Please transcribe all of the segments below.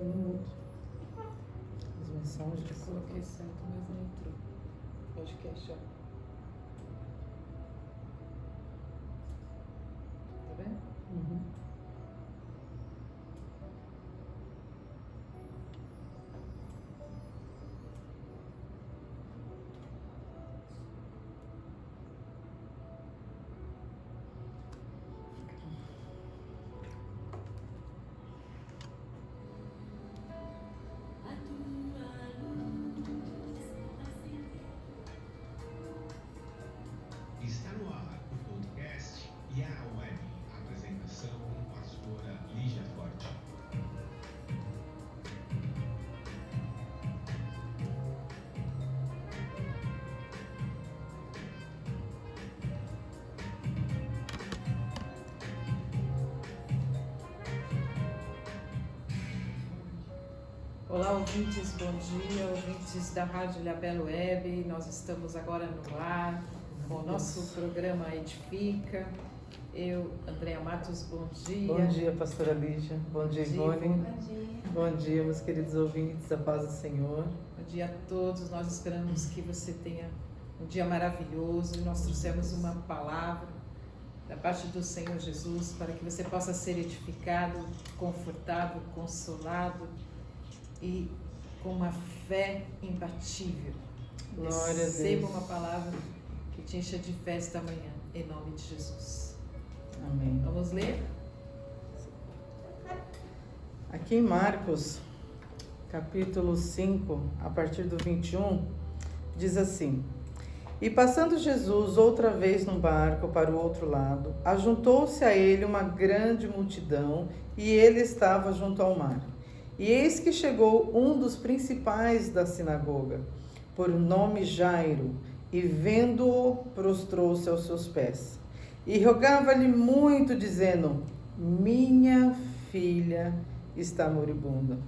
foi no mudo. As mensagens. Eu coloquei certo, mas não entrou. Podcast, ó. Tá vendo? Uhum. Está no ar o podcast Yara Web. Apresentação, pastora Lígia Forte. Olá, ouvintes, bom dia, ouvintes da Rádio Ilhabela Web. Nós estamos agora no ar com o nosso programa Edifica. Eu, Andréa Matos, bom dia. Bom dia, pastora Lígia. Bom dia, Ivone. Bom dia. Bom dia, meus queridos ouvintes, a paz do Senhor. Bom dia a todos. Nós esperamos que você tenha um dia maravilhoso. Nós trouxemos uma palavra da parte do Senhor Jesus para que você possa ser edificado, confortado, consolado e com uma fé imbatível. Glória a Deus. Receba uma palavra que te encha de fé esta manhã, em nome de Jesus. Amém. Vamos ler? Aqui em Marcos, capítulo 5, a partir do 21, diz assim: E passando Jesus outra vez no barco para o outro lado, ajuntou-se a ele uma grande multidão, e ele estava junto ao mar. E eis que chegou um dos principais da sinagoga, por nome Jairo, e vendo-o, prostrou-se aos seus pés. E rogava-lhe muito, dizendo: Minha filha está moribunda.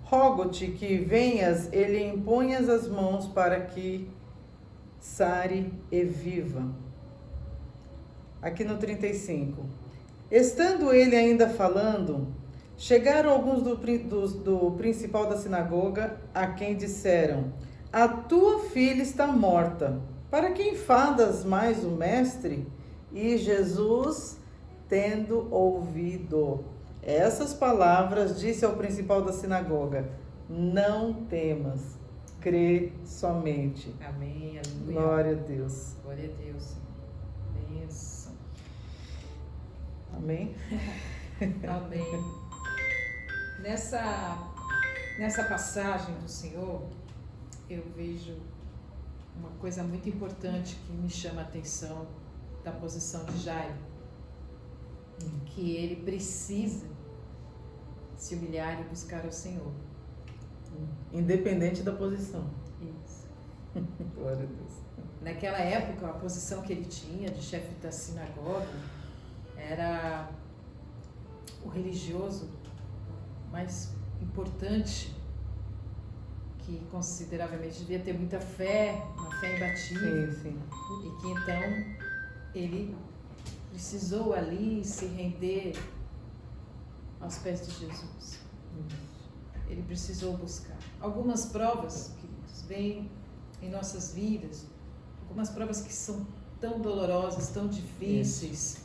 Rogo-te que venhas e lhe imponhas as mãos para que sare e viva. Aqui no 35. Estando ele ainda falando, chegaram alguns do principal da sinagoga, a quem disseram: A tua filha está morta. Para que enfadas mais o mestre? E Jesus, tendo ouvido essas palavras, disse ao principal da sinagoga: Não temas, crê somente. Amém, aleluia. Glória a Deus. Glória a Deus. Bênção. Amém? Amém. Nessa passagem do Senhor, eu vejo uma coisa muito importante que me chama a atenção da posição de Jairo, que ele precisa se humilhar e buscar o Senhor. Independente da posição. Isso. Glória a Deus. Naquela época, a posição que ele tinha de chefe da sinagoga era o religioso mais importante, que consideravelmente devia ter muita fé, uma fé imbatível. Sim. E que então ele precisou ali se render aos pés de Jesus. Ele precisou buscar. Algumas provas, queridos, vêm em nossas vidas, algumas provas que são tão dolorosas, tão difíceis,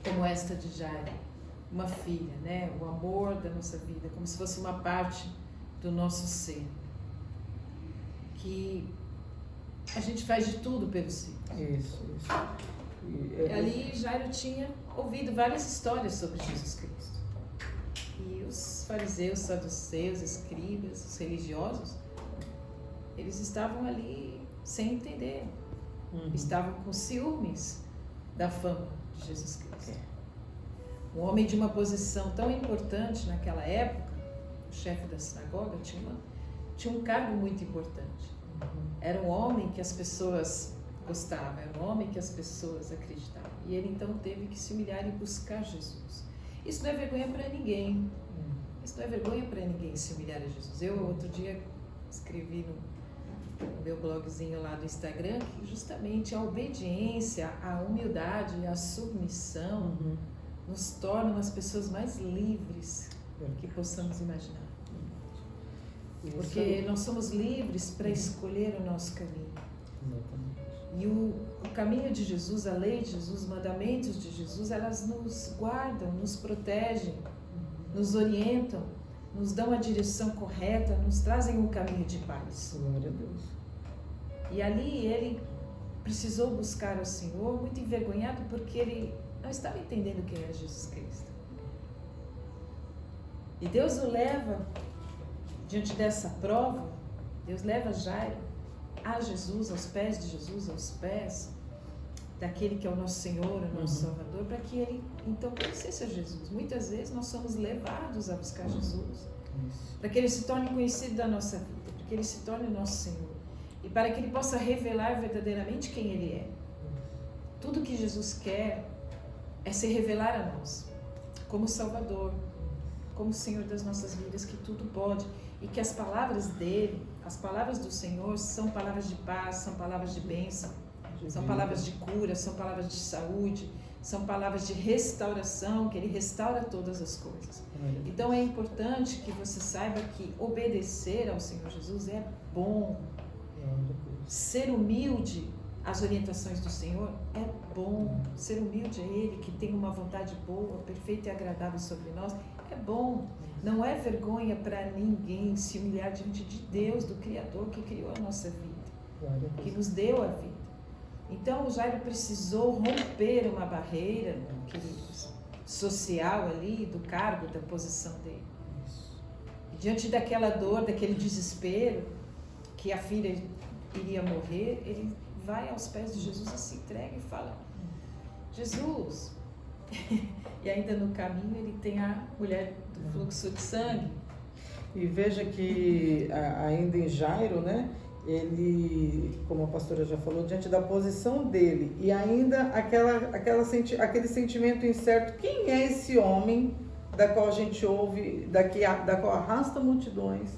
como esta de Jairo, uma filha, né? O amor da nossa vida, como se fosse uma parte do nosso ser, que a gente faz de tudo pelos filhos. Isso. Ali Jairo tinha ouvido várias histórias sobre Jesus Cristo. E os fariseus, saduceus, escribas, os religiosos, eles estavam ali sem entender. Estavam com ciúmes da fama de Jesus Cristo. Um homem de uma posição tão importante naquela época, o chefe da sinagoga, tinha um cargo muito importante. Era um homem que as pessoas gostavam, era um homem que as pessoas acreditavam. E ele então teve que se humilhar e buscar Jesus. Isso não é vergonha para ninguém. Isso não é vergonha para ninguém se humilhar a Jesus. Eu, outro dia, escrevi no meu blogzinho lá do Instagram que justamente a obediência, a humildade, a submissão nos tornam as pessoas mais livres que possamos imaginar. Isso Porque aí. nós somos livres para escolher o nosso caminho. Exatamente. E o caminho de Jesus, a lei de Jesus, os mandamentos de Jesus, elas nos guardam, nos protegem, nos orientam, nos dão a direção correta, nos trazem um caminho de paz. Glória a Deus. E ali ele precisou buscar ao Senhor, muito envergonhado, porque ele não estava entendendo quem era Jesus Cristo. E Deus o leva, diante dessa prova, Deus leva Jairo a Jesus, aos pés de Jesus, aos pés daquele que é o nosso Senhor, o nosso Salvador, para que ele então conhecesse a Jesus. Muitas vezes nós somos levados a buscar Jesus, para que ele se torne conhecido da nossa vida, para que ele se torne o nosso Senhor e para que ele possa revelar verdadeiramente quem ele é. Tudo que Jesus quer é se revelar a nós como Salvador, como Senhor das nossas vidas, que tudo pode, e que as palavras dele, as palavras do Senhor, são palavras de paz, são palavras de bênção, são palavras de cura, são palavras de saúde, são palavras de restauração, que ele restaura todas as coisas. Então é importante que você saiba que obedecer ao Senhor Jesus é bom. Ser humilde às orientações do Senhor é bom. Ser humilde a Ele, que tem uma vontade boa, perfeita e agradável sobre nós, é bom. Não é vergonha para ninguém se humilhar diante de Deus, do Criador que criou a nossa vida, que nos deu a vida. Então o Jairo precisou romper uma barreira social ali, do cargo, da posição dele. E diante daquela dor, daquele desespero, que a filha iria morrer, ele vai aos pés de Jesus e se entrega e fala: Jesus. E ainda no caminho ele tem a mulher do fluxo de sangue. E veja que ainda em Jairo, né? Ele, como a pastora já falou, diante da posição dele e ainda aquele sentimento incerto, quem é esse homem da qual a gente ouve, da qual arrasta multidões,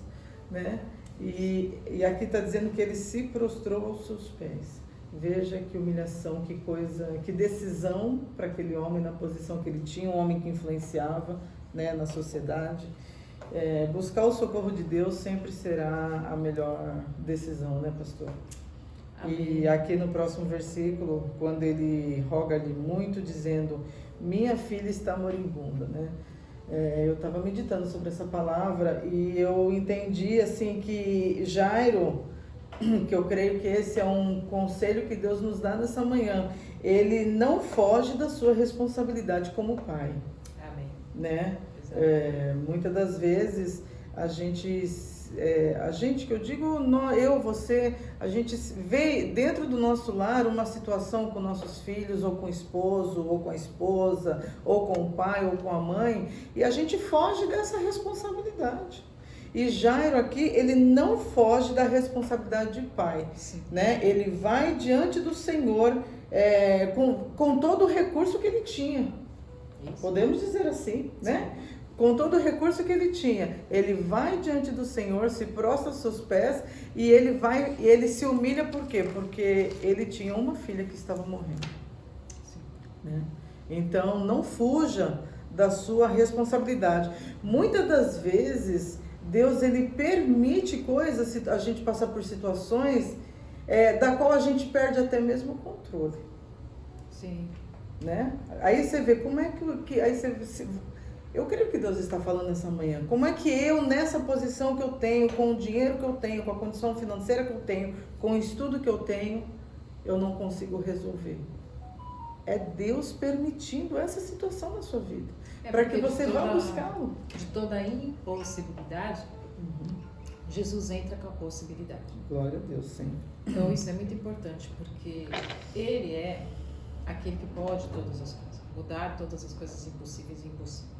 né? E aqui está dizendo que ele se prostrou aos seus pés. Veja que humilhação, que coisa, que decisão para aquele homem na posição que ele tinha, um homem que influenciava, né, na sociedade. Buscar o socorro de Deus sempre será a melhor decisão, né, pastor? Amém. E aqui no próximo versículo, quando ele roga-lhe muito, dizendo: minha filha está moribunda, né? Eu estava meditando sobre essa palavra e eu entendi assim que Jairo, que eu creio que esse é um conselho que Deus nos dá nessa manhã, ele não foge da sua responsabilidade como pai. Amém. Né? Muitas das vezes a gente, que eu digo, eu, você, a gente vê dentro do nosso lar uma situação com nossos filhos, ou com o esposo, ou com a esposa, ou com o pai, ou com a mãe, e a gente foge dessa responsabilidade. E Jairo aqui, ele não foge da responsabilidade de pai, né? Ele vai diante do Senhor com todo o recurso que ele tinha. Isso. Podemos dizer assim, né? Com todo o recurso que ele tinha, ele vai diante do Senhor, se prostra aos seus pés e ele se humilha por quê? Porque ele tinha uma filha que estava morrendo. Sim. Né? Então, não fuja da sua responsabilidade. Muitas das vezes, Deus ele permite coisas, a gente passar por situações da qual a gente perde até mesmo o controle. Sim. Né? Aí você vê como é que aí eu creio que Deus está falando nessa manhã. Como é que eu, nessa posição que eu tenho, com o dinheiro que eu tenho, com a condição financeira que eu tenho, com o estudo que eu tenho, eu não consigo resolver? É Deus permitindo essa situação na sua vida, para que você vá buscá-lo. De toda a impossibilidade, Jesus entra com a possibilidade. Glória a Deus, sim. Então isso é muito importante, porque Ele é aquele que pode todas as coisas, mudar todas as coisas impossíveis e impossíveis.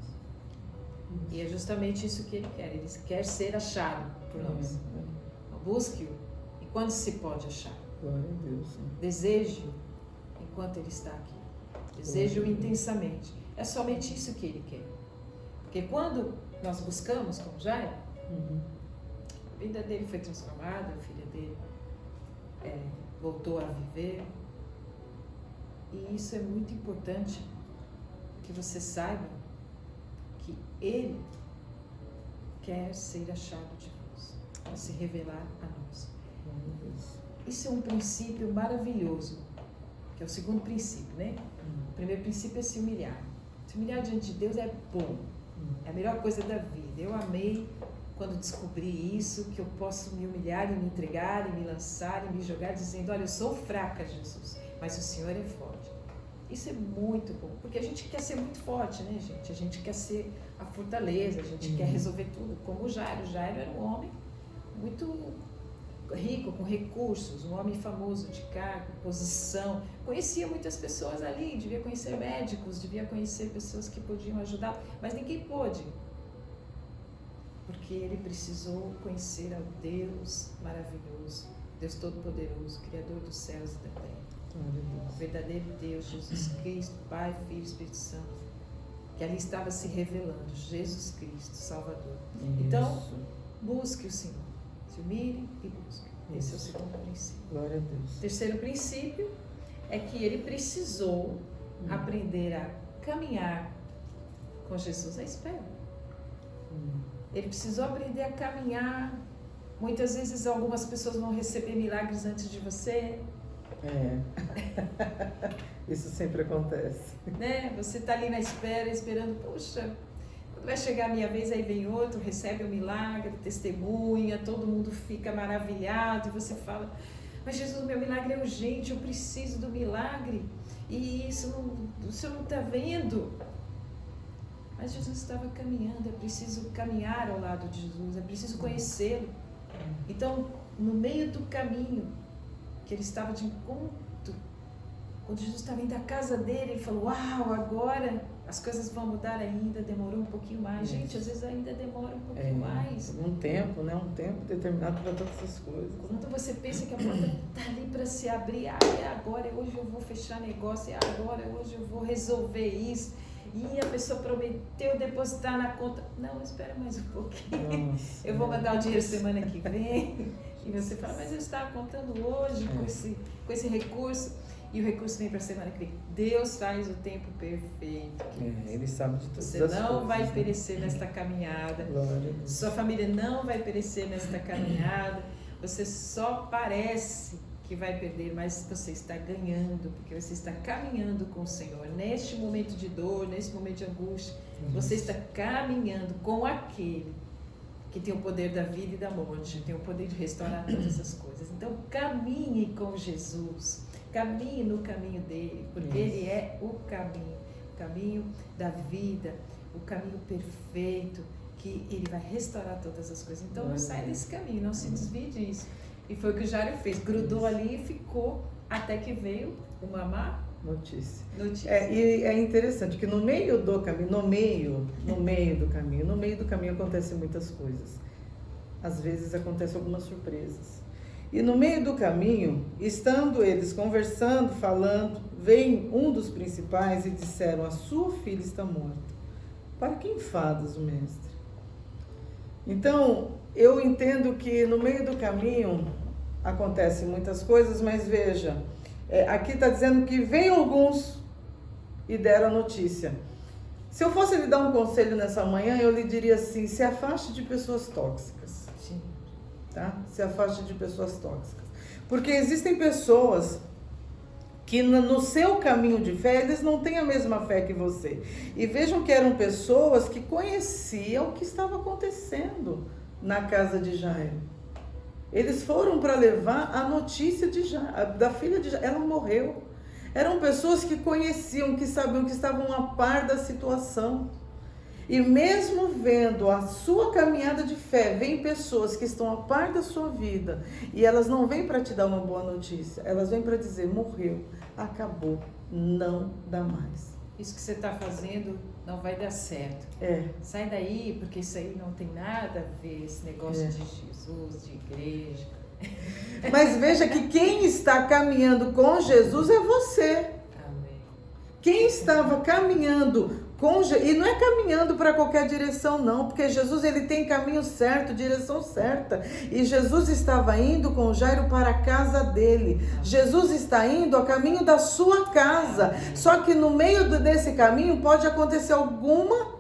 E é justamente isso que Ele quer. Ele quer ser achado por nós. Busque-o enquanto se pode achar. Glória a Deus, sim. Deseje-o enquanto Ele está aqui. Deseje-o intensamente. É somente isso que Ele quer. Porque quando nós buscamos como Jairo, a vida dele foi transformada, a filha dele voltou a viver. E isso é muito importante que você saiba que Ele quer ser achado de nós, para se revelar a nós. Isso é um princípio maravilhoso, que é o segundo princípio, né? O primeiro princípio é se humilhar. Se humilhar diante de Deus é bom, é a melhor coisa da vida. Eu amei quando descobri isso, que eu posso me humilhar e me entregar e me lançar e me jogar dizendo, olha, eu sou fraca, Jesus, mas o Senhor é forte. Isso é muito bom, porque a gente quer ser muito forte, né, gente? A gente quer ser a fortaleza, a gente quer resolver tudo, como o Jairo. O Jairo era um homem muito rico, com recursos, um homem famoso de cargo, posição, conhecia muitas pessoas ali, devia conhecer médicos, devia conhecer pessoas que podiam ajudar, mas ninguém pôde, porque ele precisou conhecer ao Deus maravilhoso, Deus Todo-Poderoso, Criador dos céus e da terra, o verdadeiro Deus, Jesus Cristo, Pai, Filho e Espírito Santo, que ali estava se revelando, Jesus Cristo, Salvador. Então, busque o Senhor. Se humilhe e busque. Esse é o segundo princípio. Glória a Deus. O terceiro princípio é que ele precisou aprender a caminhar com Jesus à espera. Ele precisou aprender a caminhar. Muitas vezes algumas pessoas vão receber milagres antes de você. Isso sempre acontece. Né? Você está ali na espera, esperando, puxa, quando vai chegar a minha vez, aí vem outro, recebe o milagre, testemunha, todo mundo fica maravilhado, e você fala, mas Jesus, meu milagre é urgente, eu preciso do milagre, e isso o Senhor não está vendo. Mas Jesus estava caminhando, é preciso caminhar ao lado de Jesus, é preciso conhecê-lo. Então, no meio do caminho, que ele estava de encontro, quando Jesus estava indo à casa dele, ele falou, uau, agora as coisas vão mudar ainda, demorou um pouquinho mais. Gente, às vezes ainda demora um pouquinho mais. Um tempo, né? Um tempo determinado para todas essas coisas. Quando você pensa que a porta está ali para se abrir, é agora, hoje eu vou fechar negócio, é agora, hoje eu vou resolver isso. E a pessoa prometeu depositar na conta. Não, espera mais um pouquinho. Nossa, eu vou mandar o dinheiro semana que vem. E você fala, mas eu estava contando hoje com esse recurso. E o recurso vem para a semana que vem. Deus faz o tempo perfeito. Ele sabe de tudo. Você não vai perecer nesta caminhada. Sua família não vai perecer nesta caminhada. Você só parece que vai perder, mas você está ganhando, porque você está caminhando com o Senhor. Neste momento de dor, neste momento de angústia, você está caminhando com aquele que tem o poder da vida e da morte, tem o poder de restaurar todas as coisas. Então, caminhe com Jesus, caminhe no caminho dele, porque ele é o caminho da vida, o caminho perfeito, que ele vai restaurar todas as coisas. Então, não sai desse caminho, não se desvie disso. E foi o que o Jairo fez, grudou ali e ficou até que veio uma má notícia. E é interessante que no meio do caminho, no meio do caminho acontecem muitas coisas. Às vezes acontecem algumas surpresas. E no meio do caminho, estando eles conversando, falando, vem um dos principais e disseram, a sua filha está morta. Para que enfadas o mestre? Então, eu entendo que no meio do caminho acontecem muitas coisas, mas veja, aqui está dizendo que vem alguns e deram a notícia. Se eu fosse lhe dar um conselho nessa manhã, eu lhe diria assim, se afaste de pessoas tóxicas. Sim. Tá? Se afaste de pessoas tóxicas. Porque existem pessoas que no seu caminho de fé, eles não têm a mesma fé que você. E vejam que eram pessoas que conheciam o que estava acontecendo na casa de Jairo. Eles foram para levar a notícia da filha de Jairo. Ela morreu. Eram pessoas que conheciam, que sabiam, que estavam a par da situação. E mesmo vendo a sua caminhada de fé, vem pessoas que estão a par da sua vida e elas não vêm para te dar uma boa notícia, elas vêm para dizer, morreu, acabou, não dá mais. Isso que você está fazendo não vai dar certo. Sai daí, porque isso aí não tem nada a ver, esse negócio de Jesus, de igreja. Mas veja que quem está caminhando com Jesus é você. Amém. Quem estava caminhando e não é caminhando para qualquer direção não, porque Jesus ele tem caminho certo, direção certa, e Jesus estava indo com Jairo para a casa dele. Jesus está indo a caminho da sua casa, só que no meio desse caminho pode acontecer alguma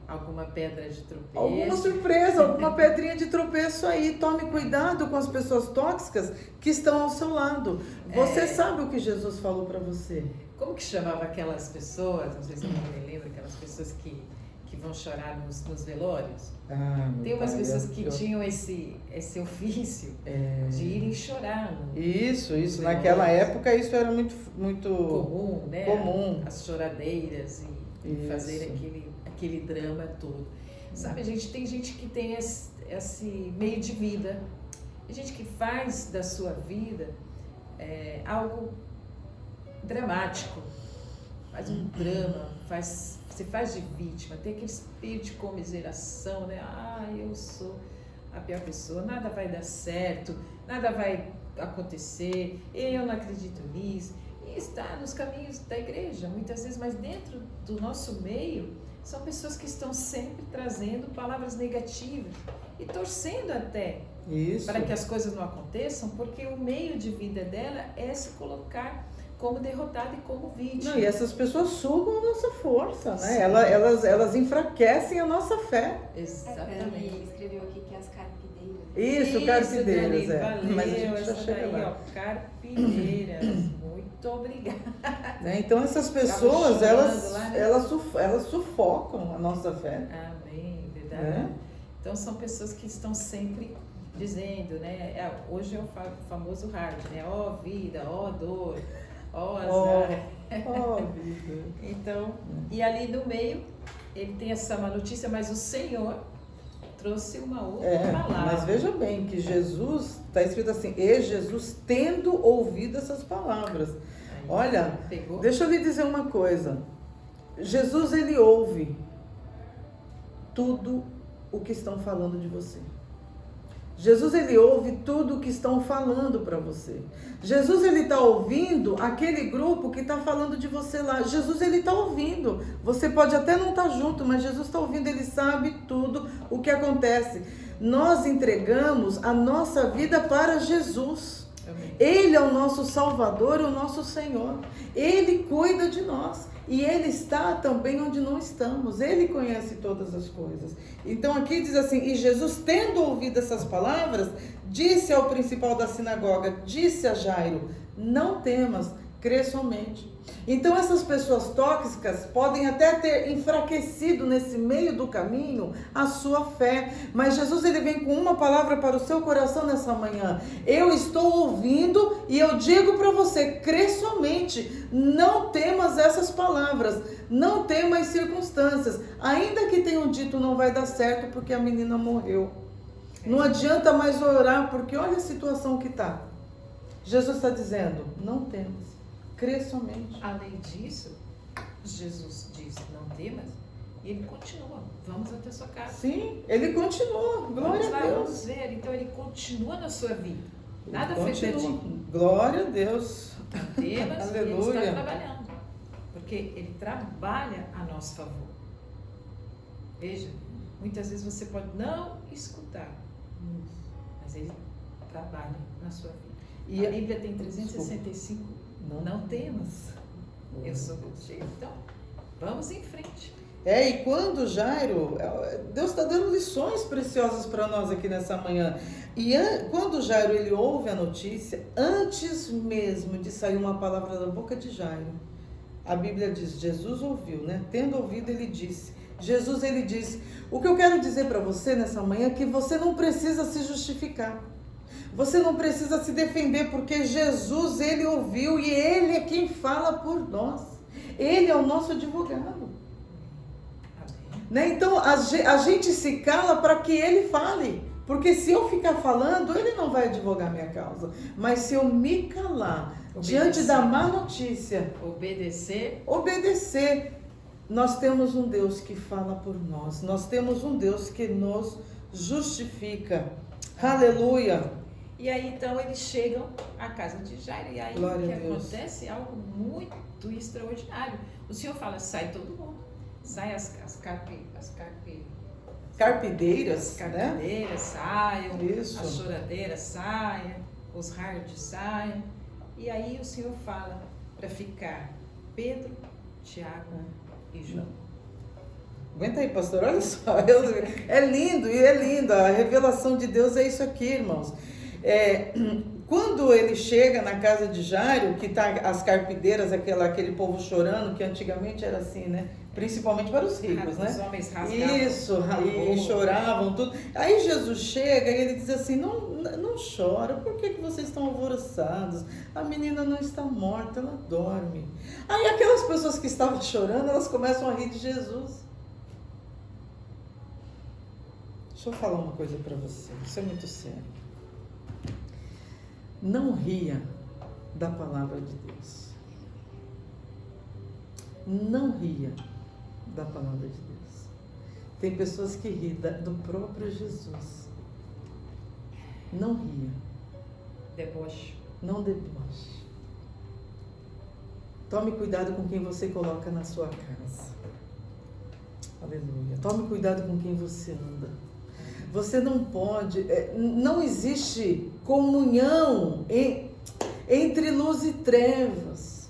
alguma pedra de tropeço. Alguma surpresa, alguma pedrinha de tropeço aí. Tome cuidado com as pessoas tóxicas que estão ao seu lado. Você sabe o que Jesus falou para você? Como que chamava aquelas pessoas, não sei se eu me lembro, aquelas pessoas que vão chorar nos velórios? Tem umas pessoas que tinham esse ofício de irem chorar. Isso. Naquela época isso era muito comum, né? Comum. As choradeiras e fazer aquele drama todo. Sabe, tem gente que tem esse meio de vida. Tem gente que faz da sua vida algo dramático. Faz um drama, você faz de vítima, tem aquele espírito de comiseração, né? Eu sou a pior pessoa, nada vai dar certo, nada vai acontecer, eu não acredito nisso. E está nos caminhos da igreja, muitas vezes, mas dentro do nosso meio, são pessoas que estão sempre trazendo palavras negativas e torcendo até para que as coisas não aconteçam, porque o meio de vida dela é se colocar como derrotada e como vítima. Não, e essas pessoas sugam a nossa força, né? Elas enfraquecem a nossa fé. Exatamente. Ele escreveu aqui que é as carpideiras. Isso, carpideiras, valeu, mas a gente já essa chega daí, lá. Carpideiras, muito obrigada. Então essas pessoas, elas lá, né? elas sufocam a nossa fé. Amém, verdade. Então são pessoas que estão sempre dizendo, né? Hoje é o famoso hard, né? Ó vida, ó dor, ó azar. Ó vida. Então, e ali no meio, ele tem essa má notícia, mas o Senhor trouxe uma outra palavra. Mas veja bem que Jesus, está escrito assim, e Jesus tendo ouvido essas palavras. Aí, olha, pegou? Deixa eu lhe dizer uma coisa. Jesus, ele ouve tudo o que estão falando de você. Jesus, ele ouve tudo o que estão falando para você. Jesus, ele está ouvindo aquele grupo que está falando de você lá. Jesus, ele está ouvindo. Você pode até não estar junto, mas Jesus está ouvindo, ele sabe tudo o que acontece. Nós entregamos a nossa vida para Jesus. Amém. Ele é o nosso Salvador e o nosso Senhor. Ele cuida de nós. E Ele está também onde não estamos. Ele conhece todas as coisas. Então aqui diz assim, e Jesus, tendo ouvido essas palavras, disse ao principal da sinagoga, disse a Jairo, não temas, crê somente. Então essas pessoas tóxicas podem até ter enfraquecido nesse meio do caminho a sua fé, mas Jesus, ele vem com uma palavra para o seu coração nessa manhã. Eu estou ouvindo e eu digo para você, crê somente, não temas essas palavras, não temas as circunstâncias, ainda que tenham dito não vai dar certo porque a menina morreu. Não adianta mais orar porque olha a situação que está. Jesus está dizendo, não temas. Crê somente. Além disso, Jesus diz, não temas, e ele continua, vamos até sua casa. Sim, ele continua, glória Vamos lá, a Deus. vamos ver, então ele continua na sua vida. Nada Ele foi continua. perdido. Glória a Deus. Não temas, e ele Aleluia. está trabalhando, porque ele trabalha a nosso favor. Veja, muitas vezes você pode não escutar, mas ele trabalha na sua vida. E A Bíblia tem 365 não temas, eu sou contigo. Então, vamos em frente. E quando Jairo, Deus está dando lições preciosas para nós aqui nessa manhã. E quando Jairo, ele ouve a notícia, antes mesmo de sair uma palavra da boca de Jairo, a Bíblia diz, Jesus ouviu, né? Tendo ouvido, ele disse. Jesus, ele disse, o que eu quero dizer para você nessa manhã é que você não precisa se justificar. Você não precisa se defender, porque Jesus, ele ouviu e ele é quem fala por nós. Ele é o nosso advogado. Né? Então, a gente se cala para que ele fale. Porque se eu ficar falando, ele não vai advogar minha causa. Mas se eu me calar diante da má notícia, obedecer, nós temos um Deus que fala por nós. Nós temos um Deus que nos justifica. Aleluia! E aí, então, eles chegam à casa de Jairo. E aí, Glória o que a Deus. acontece é algo muito extraordinário. O Senhor fala, sai todo mundo. Sai as Carpideiras, né? carpideiras saiam, Isso. as choradeiras saiam, os hards saiam. E aí o Senhor fala para ficar Pedro, Tiago e João. Aguenta aí, pastor, olha só. É lindo, e é lindo. A revelação de Deus é isso aqui, irmãos. Quando ele chega na casa de Jairo, que tá as carpideiras, aquele povo chorando, que antigamente era assim, né? Principalmente para os ricos, né? Os homens rasgavam. Isso, e choravam, tudo. Aí Jesus chega e ele diz assim, não chora, por que vocês estão alvoroçados? A menina não está morta, ela dorme. Aí aquelas pessoas que estavam chorando, elas começam a rir de Jesus. Deixa eu falar uma coisa para você, isso é muito sério. Não ria da palavra de Deus. Não ria da palavra de Deus. Tem pessoas que riem do próprio Jesus. Não ria. Deboche. Não deboche. Tome cuidado com quem você coloca na sua casa. Aleluia. Tome cuidado com quem você anda. Você não pode, não existe comunhão entre luz e trevas.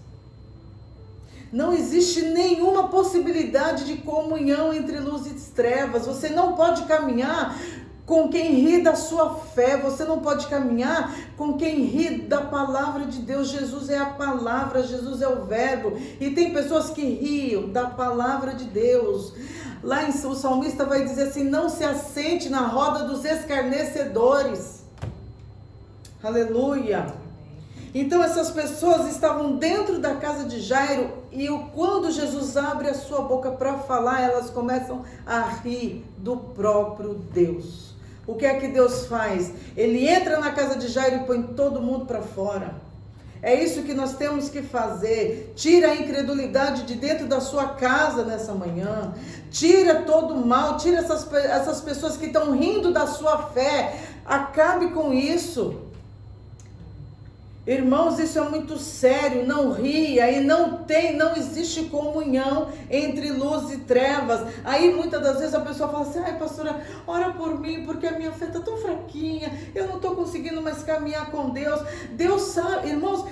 Não existe nenhuma possibilidade de comunhão entre luz e trevas. Você não pode caminhar com quem ri da sua fé. Você não pode caminhar com quem ri da palavra de Deus. Jesus é a palavra, Jesus é o verbo. E tem pessoas que riam da palavra de Deus. Lá o salmista vai dizer assim, não se assente na roda dos escarnecedores. Aleluia. Então essas pessoas estavam dentro da casa de Jairo e quando Jesus abre a sua boca para falar, elas começam a rir do próprio Deus. O que é que Deus faz? Ele entra na casa de Jairo e põe todo mundo para fora. É isso que nós temos que fazer. Tira a incredulidade de dentro da sua casa nessa manhã. Tira todo o mal, tira essas pessoas que estão rindo da sua fé. Acabe com isso. Irmãos, isso é muito sério, não ria, e não existe comunhão entre luz e trevas. Aí muitas das vezes a pessoa fala assim, ai pastora, ora por mim, porque a minha fé está tão fraquinha, eu não estou conseguindo mais caminhar com Deus. Deus sabe, irmãos,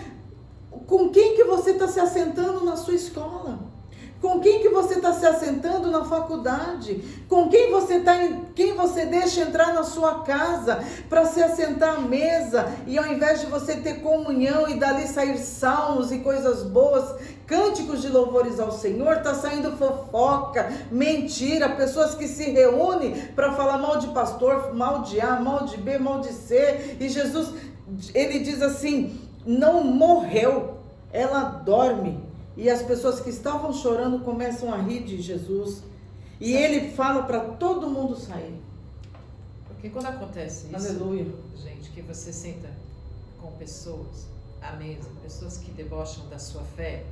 com quem que você está se assentando na sua escola? Com quem que você está se assentando na faculdade? Com quem você deixa entrar na sua casa para se assentar à mesa e ao invés de você ter comunhão e dali sair salmos e coisas boas, cânticos de louvores ao Senhor, está saindo fofoca, mentira, pessoas que se reúnem para falar mal de pastor, mal de A, mal de B, mal de C. E Jesus, ele diz assim, não morreu, ela dorme. E as pessoas que estavam chorando começam a rir de Jesus. E ele fala para todo mundo sair. Porque quando acontece isso, aleluia, gente, que você senta com pessoas à mesa, pessoas que debocham da sua fé,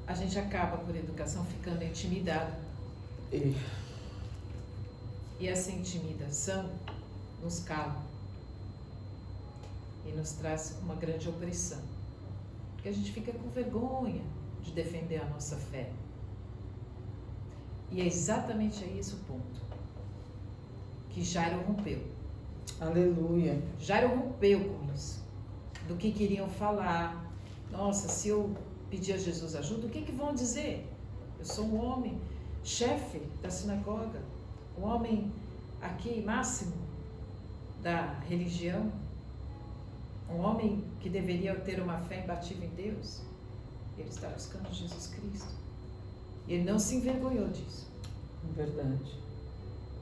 a gente acaba, por educação, ficando intimidado. E essa intimidação nos cala. E nos traz uma grande opressão. Porque a gente fica com vergonha de defender a nossa fé. E é exatamente aí esse o ponto. Que Jairo rompeu. Aleluia. Jairo rompeu com isso. Do que queriam falar. Nossa, se eu pedir a Jesus ajuda, o que vão dizer? Eu sou um homem, chefe da sinagoga. Um homem aqui máximo da religião. Um homem que deveria ter uma fé imbatível em Deus, ele está buscando Jesus Cristo. E ele não se envergonhou disso. Verdade.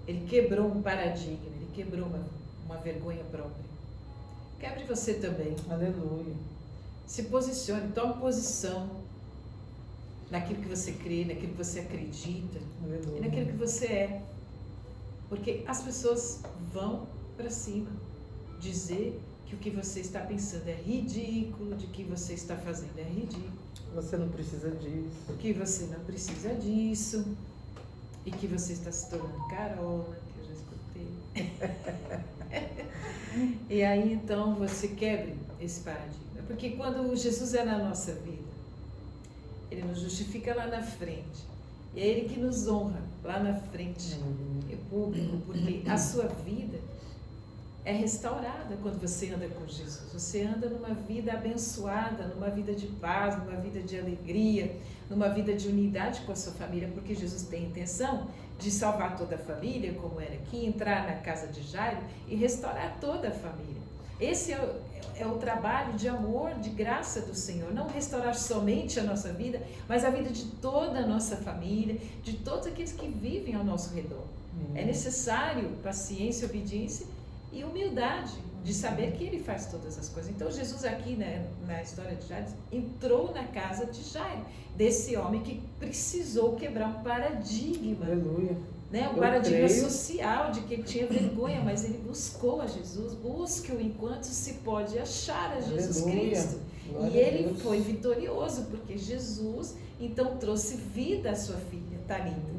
Ele quebrou um paradigma, ele quebrou uma vergonha própria. Quebre você também. Aleluia. Se posicione, tome posição naquilo que você crê, naquilo que você acredita, aleluia, e naquilo que você é. Porque as pessoas vão para cima dizer que o que você está pensando é ridículo, de que você está fazendo é ridículo. Você não precisa disso. Que você não precisa disso. E que você está se tornando carola, que eu já escutei. E aí então você quebre esse paradigma. Porque quando Jesus é na nossa vida, ele nos justifica lá na frente. E é ele que nos honra lá na frente, em público, porque a sua vida é restaurada quando você anda com Jesus. Você anda numa vida abençoada, numa vida de paz, numa vida de alegria, numa vida de unidade com a sua família, porque Jesus tem a intenção de salvar toda a família, como era aqui, entrar na casa de Jairo e restaurar toda a família. Esse é o trabalho de amor, de graça do Senhor. Não restaurar somente a nossa vida, mas a vida de toda a nossa família, de todos aqueles que vivem ao nosso redor. É necessário paciência, obediência e humildade de saber que Ele faz todas as coisas. Então Jesus aqui, né, na história de Jairo, entrou na casa de Jairo, desse homem que precisou quebrar um paradigma. Aleluia. Né, um paradigma social de que ele tinha vergonha, mas ele buscou a Jesus. Busque-o enquanto se pode achar a Jesus Cristo. E ele foi vitorioso, porque Jesus então trouxe vida à sua filha, Talita.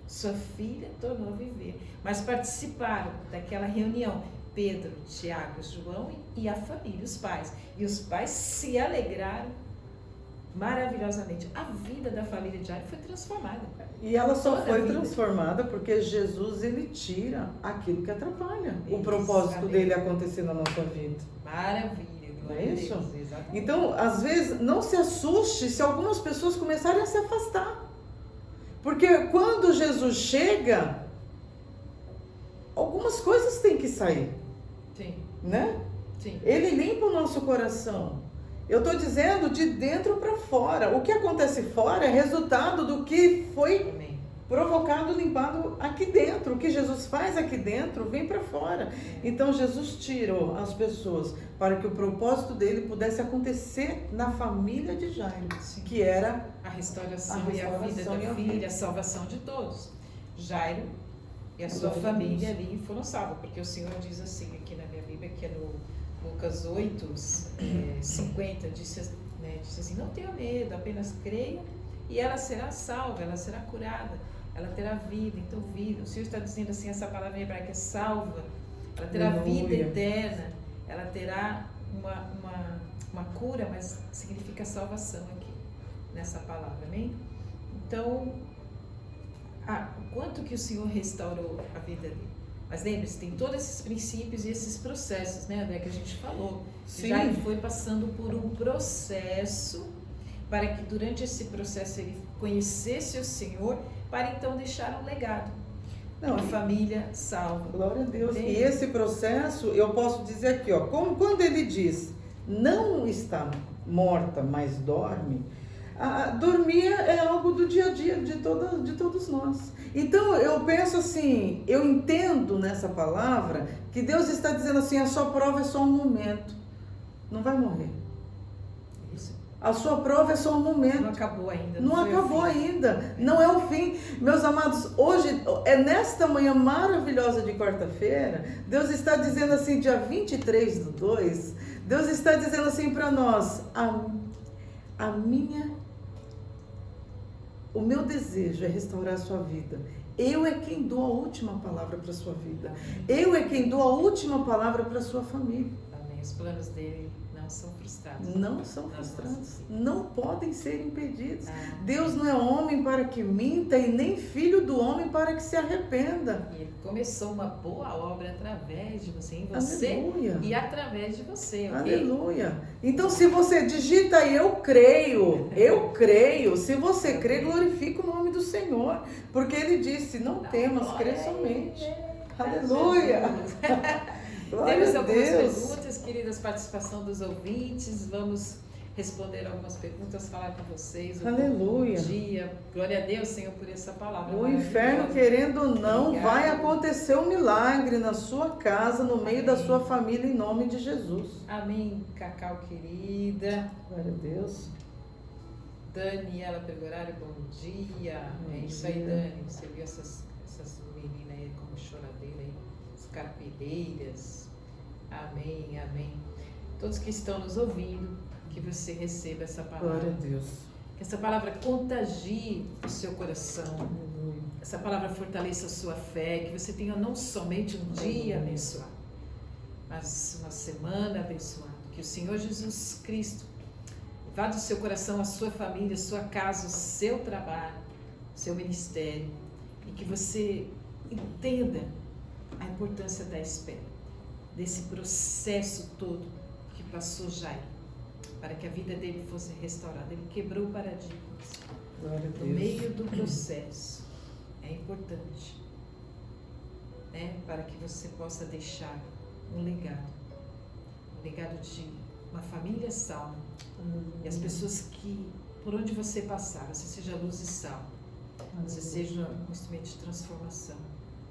Sua filha tornou a viver. Mas participaram daquela reunião Pedro, Tiago, João e a família, os pais. E os pais se alegraram maravilhosamente. A vida da família de Jairo foi transformada. E ela só foi transformada porque Jesus, ele tira aquilo que atrapalha o propósito dele acontecer na nossa vida. Maravilha. Não é isso? Então, às vezes, não se assuste se algumas pessoas começarem a se afastar. Porque quando Jesus chega, algumas coisas têm que sair. Sim. Né? Sim. Ele limpa o nosso coração. Eu estou dizendo de dentro para fora. O que acontece fora é resultado do que foi provocado, limpado aqui dentro. O que Jesus faz aqui dentro vem para fora. Então Jesus tirou as pessoas para que o propósito dele pudesse acontecer na família de Jairo, que era a restauração e a vida da filha, a salvação de todos. Jairo e a sua família ali foram salvos, porque o Senhor diz assim aqui na minha Bíblia, que é no Lucas 8, 50, disse assim, não tenha medo, apenas creia e ela será salva, ela será curada, ela terá vida. Então vida, o Senhor está dizendo assim, essa palavra hebraica é salva, ela terá vida eterna, ela terá uma cura, mas significa salvação aqui, nessa palavra, amém? Então, o quanto que o Senhor restaurou a vida dele. Mas lembre-se, tem todos esses princípios e esses processos, né, André, que a gente falou. Sim. Já ele foi passando por um processo para que durante esse processo ele conhecesse o Senhor, para então deixar um legado. Uma família salva. Glória a Deus. E esse processo, eu posso dizer aqui, ó, como quando ele diz, não está morta, mas dorme, dormir é algo do dia a dia de todos nós. Então eu penso assim, eu entendo nessa palavra que Deus está dizendo assim, a sua prova é só um momento, não vai morrer. Isso. A sua prova é só um momento. Não acabou ainda. Não acabou ainda. Não é o fim. Meus amados, hoje, nesta manhã maravilhosa de quarta-feira, Deus está dizendo assim, dia 23/2, Deus está dizendo assim para nós, o meu desejo é restaurar a sua vida. Eu é quem dou a última palavra para a sua vida. Eu é quem dou a última palavra para a sua família. Amém. Os planos dele não são frustrados. Não são frustrados. Não podem ser impedidos. Deus não é homem para que minta e nem filho do homem para que se arrependa. E ele começou uma boa obra através de você, em você. Aleluia. E através de você. Okay? Aleluia. Então, se você digita aí, eu creio. Se você crê, glorifica o nome do Senhor. Porque ele disse, não temas, crê somente. Aleluia. Temos algumas perguntas, queridas, participação dos ouvintes. Vamos responder algumas perguntas, falar com vocês. Aleluia. Bom dia. Glória a Deus, Senhor, por essa palavra. O inferno, querendo ou não, obrigado. Vai acontecer um milagre na sua casa, no meio da sua família, em nome de Jesus. Amém, Cacau querida. Glória a Deus. Daniela Pergorari, bom dia. É isso aí, Dani. Você viu essas meninas aí como choradeira aí, as carpideiras. Amém, amém. Todos que estão nos ouvindo, que você receba essa palavra. Glória a Deus. Que essa palavra contagie o seu coração. Essa palavra fortaleça a sua fé. Que você tenha não somente um dia abençoado, mas uma semana abençoada. Que o Senhor Jesus Cristo vá do seu coração a sua família, a sua casa, o seu trabalho, o seu ministério. E que você entenda a importância da espera. desse processo todo que passou Jairo, para que a vida dele fosse restaurada. Ele quebrou paradigmas. Glória a Deus. No meio do processo. É importante, né? Para que você possa deixar um legado de uma família salva. E as pessoas que, por onde você passar, você seja luz e sal, você seja um instrumento de transformação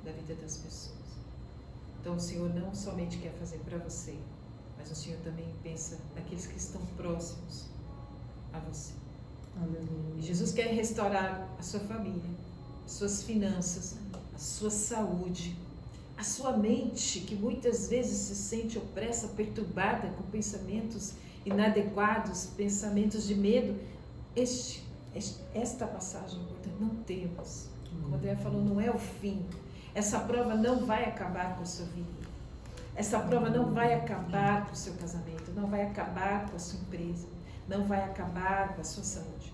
da vida das pessoas. Então o Senhor não somente quer fazer para você, mas o Senhor também pensa naqueles que estão próximos a você. Aleluia. E Jesus quer restaurar a sua família, as suas finanças, a sua saúde, a sua mente, que muitas vezes se sente opressa, perturbada com pensamentos inadequados, pensamentos de medo. Esta passagem é importante. Não temas. Como o André falou, não é o fim. Essa prova não vai acabar com a sua vida. Essa prova não vai acabar com o seu casamento, não vai acabar com a sua empresa, não vai acabar com a sua saúde.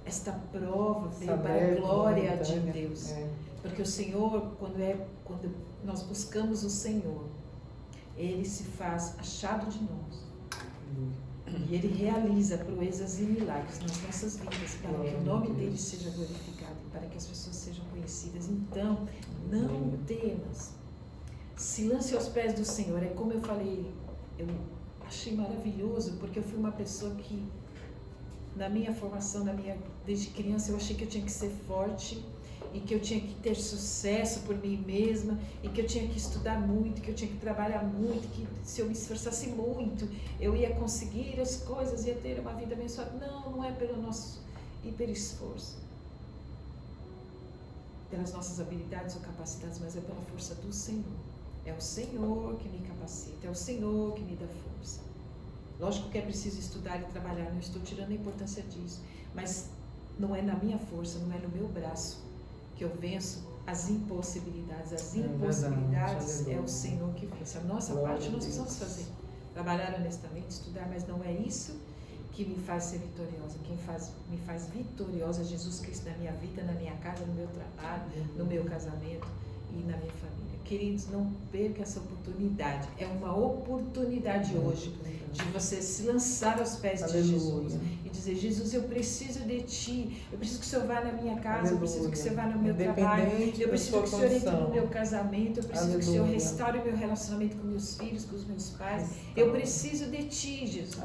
Esta prova veio para a glória de Deus. Porque o Senhor, quando nós buscamos o Senhor, Ele se faz achado de nós. E Ele realiza proezas e milagres nas nossas vidas, para que o nome dEle seja glorificado e para que as pessoas sejam conhecidas. Então, não temas. Se lance aos pés do Senhor. É como eu falei, eu achei maravilhoso, porque eu fui uma pessoa que, na minha formação, desde criança, eu achei que eu tinha que ser forte e que eu tinha que ter sucesso por mim mesma e que eu tinha que estudar muito, que eu tinha que trabalhar muito, que se eu me esforçasse muito, eu ia conseguir as coisas, ia ter uma vida abençoada. Não é pelo nosso hiperesforço, pelas nossas habilidades ou capacidades, mas é pela força do Senhor. É o Senhor que me capacita, é o Senhor que me dá força. Lógico que é preciso estudar e trabalhar, não estou tirando a importância disso, mas não é na minha força, não é no meu braço que eu venço as impossibilidades. As impossibilidades é o Senhor que vence. A nossa parte nós precisamos fazer. Trabalhar honestamente, estudar, mas não é isso que me faz ser vitoriosa. Quem me faz vitoriosa é Jesus Cristo na minha vida, na minha casa, no meu trabalho, no meu casamento e na minha família. Queridos, não perca essa oportunidade. É uma oportunidade hoje de você se lançar aos pés de Jesus e dizer: Jesus, eu preciso de Ti, eu preciso que o Senhor vá na minha casa, eu preciso que o Senhor vá no meu trabalho, eu preciso que o Senhor entre no meu casamento, eu preciso que o Senhor restaure o meu relacionamento com meus filhos, com os meus pais. Eu preciso de Ti, Jesus.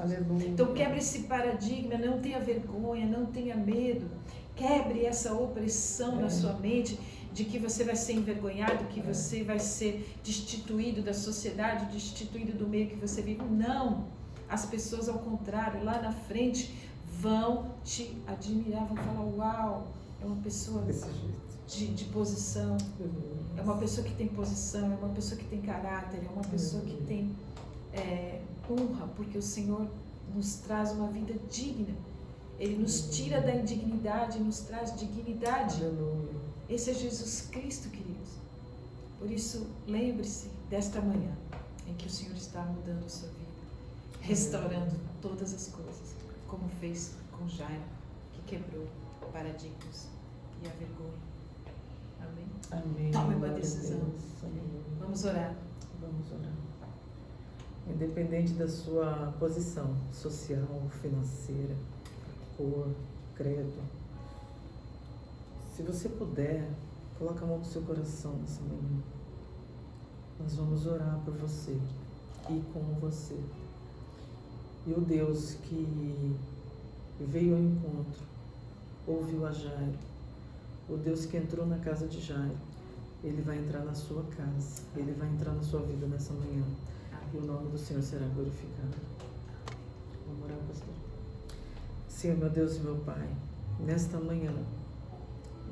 Então quebre esse paradigma, não tenha vergonha, não tenha medo, quebre essa opressão na sua mente de que você vai ser envergonhado, que você vai ser destituído da sociedade, destituído do meio que você vive. Não! As pessoas, ao contrário, lá na frente, vão te admirar, vão falar: uau, é uma pessoa de posição, é uma pessoa que tem posição, é uma pessoa que tem caráter, é uma pessoa que tem honra, porque o Senhor nos traz uma vida digna. Ele nos tira da indignidade e nos traz dignidade. Esse é Jesus Cristo, queridos. Por isso, lembre-se desta manhã em que o Senhor está mudando a sua vida, restaurando todas as coisas, como fez com Jairo, que quebrou paradigmas e a vergonha. Amém? Amém. Tome uma decisão. Vamos orar. Vamos orar. Independente da sua posição social, financeira, cor, credo, se você puder, coloca a mão no seu coração nessa manhã. Nós vamos orar por você e com você. E o Deus que veio ao encontro, ouviu a Jairo, o Deus que entrou na casa de Jairo, Ele vai entrar na sua casa, Ele vai entrar na sua vida nessa manhã. E o nome do Senhor será glorificado. Vamos orar, pastor. Senhor, meu Deus e meu Pai, nesta manhã,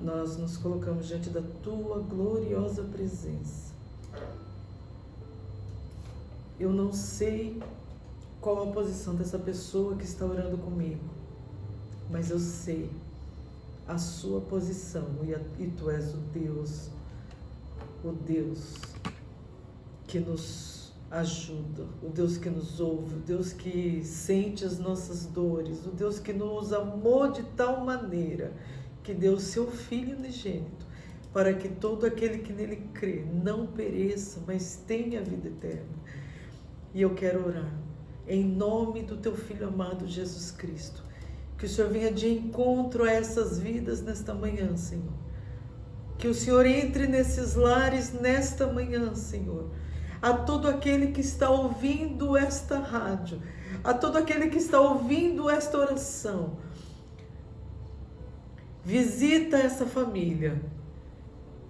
nós nos colocamos diante da Tua gloriosa presença. Eu não sei qual a posição dessa pessoa que está orando comigo, mas eu sei a sua posição e Tu és o Deus que nos ajuda, o Deus que nos ouve, o Deus que sente as nossas dores, o Deus que nos amou de tal maneira que deu o seu Filho unigênito para que todo aquele que nele crê não pereça, mas tenha vida eterna. E eu quero orar, em nome do teu Filho amado Jesus Cristo, que o Senhor venha de encontro a essas vidas nesta manhã, Senhor. Que o Senhor entre nesses lares nesta manhã, Senhor. A todo aquele que está ouvindo esta rádio, a todo aquele que está ouvindo esta oração, visita essa família,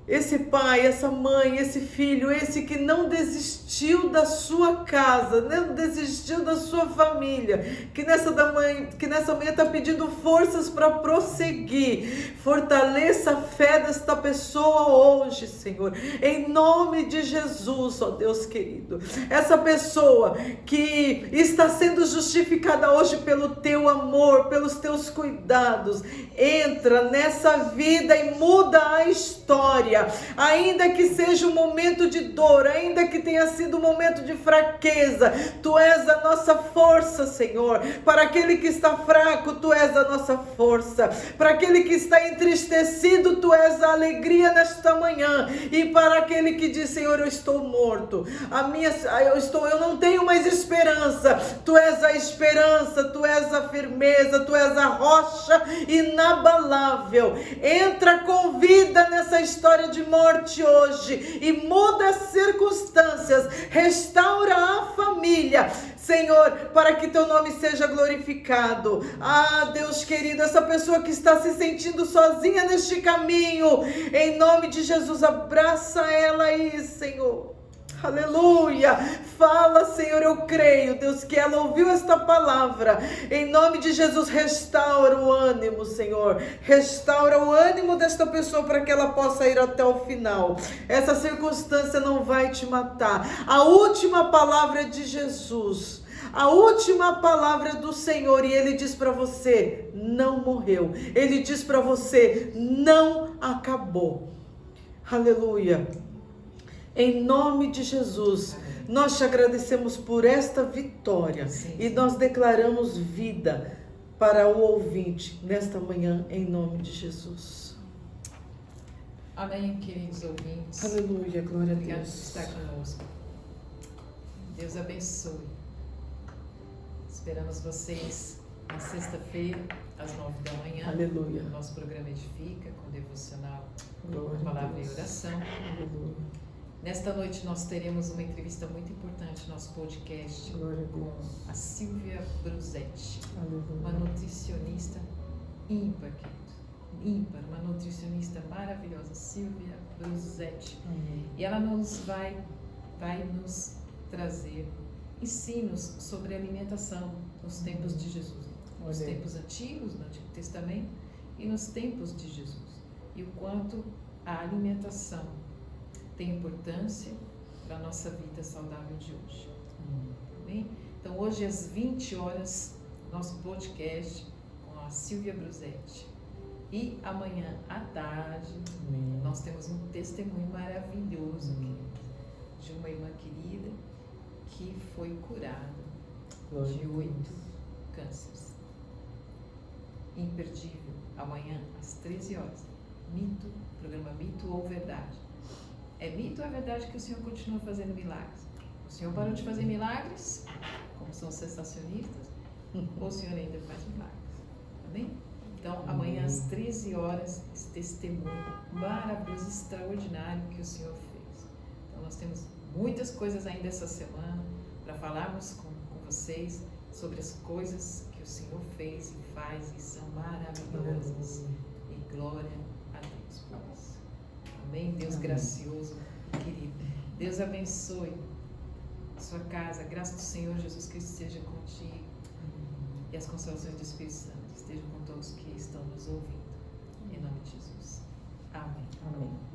esse pai, essa mãe, esse filho, esse que não desistiu da sua casa, não desistiu da sua família, que nessa manhã está pedindo forças para prosseguir. Fortaleça a fé desta pessoa hoje, Senhor, em nome de Jesus, ó Deus querido. Essa pessoa que está sendo justificada hoje pelo teu amor, pelos teus cuidados, entra nessa vida e muda a história. Ainda que seja um momento de dor, ainda que tenha sido um momento de fraqueza, Tu és a nossa força, Senhor. Para aquele que está fraco, Tu és a nossa força. Para aquele que está entristecido, Tu és a alegria nesta manhã. E para aquele que diz, Senhor, eu estou morto, eu não tenho mais esperança, Tu és a esperança, Tu és a firmeza, Tu és a rocha inabalável. Entra com vida nessa história de morte hoje e muda as circunstâncias, restaura a família, Senhor, para que Teu nome seja glorificado. Ah, Deus querido, essa pessoa que está se sentindo sozinha neste caminho, em nome de Jesus, abraça ela aí, Senhor. Aleluia, fala, Senhor, eu creio, Deus, que ela ouviu esta palavra, em nome de Jesus, restaura o ânimo, Senhor, restaura o ânimo desta pessoa para que ela possa ir até o final. Essa circunstância não vai te matar, a última palavra é de Jesus, a última palavra é do Senhor, e Ele diz para você, não morreu, Ele diz para você, não acabou. Aleluia. Em nome de Jesus, nós te agradecemos por esta vitória. Sim. E nós declaramos vida para o ouvinte nesta manhã, em nome de Jesus. Amém, queridos ouvintes. Aleluia, glória a Deus. Obrigado por estar conosco. Deus abençoe. Esperamos vocês na sexta-feira, às 9 da manhã. Aleluia. Nosso programa Edifica, com devocional, glória palavra e oração. Aleluia. Nesta noite nós teremos uma entrevista muito importante no nosso podcast com a Silvia Brusetti, uma nutricionista ímpar, ímpar, uma nutricionista maravilhosa, Silvia Brusetti. E ela vai nos trazer ensinos sobre alimentação nos tempos de Jesus, nos tempos antigos, no Antigo Testamento, e nos tempos de Jesus, e o quanto a alimentação tem importância para a nossa vida saudável de hoje. Bem? Então, hoje às 20 horas, nosso podcast com a Silvia Brusetti. E amanhã à tarde, nós temos um testemunho maravilhoso de uma irmã querida que foi curada de 8 cânceres. Imperdível. Amanhã às 13 horas. Programa Mito ou Verdade. É mito ou é verdade que o Senhor continua fazendo milagres? O Senhor parou de fazer milagres, como são sensacionistas, ou o Senhor ainda faz milagres? Amém? Então, amanhã às 13 horas, esse testemunho maravilhoso, extraordinário que o Senhor fez. Então, nós temos muitas coisas ainda essa semana para falarmos com vocês sobre as coisas que o Senhor fez e faz e são maravilhosas. E glória a Deus por isso. Amém? Deus gracioso, querido. Deus abençoe a sua casa. A graça do Senhor Jesus Cristo esteja contigo. E as consolações do Espírito Santo estejam com todos que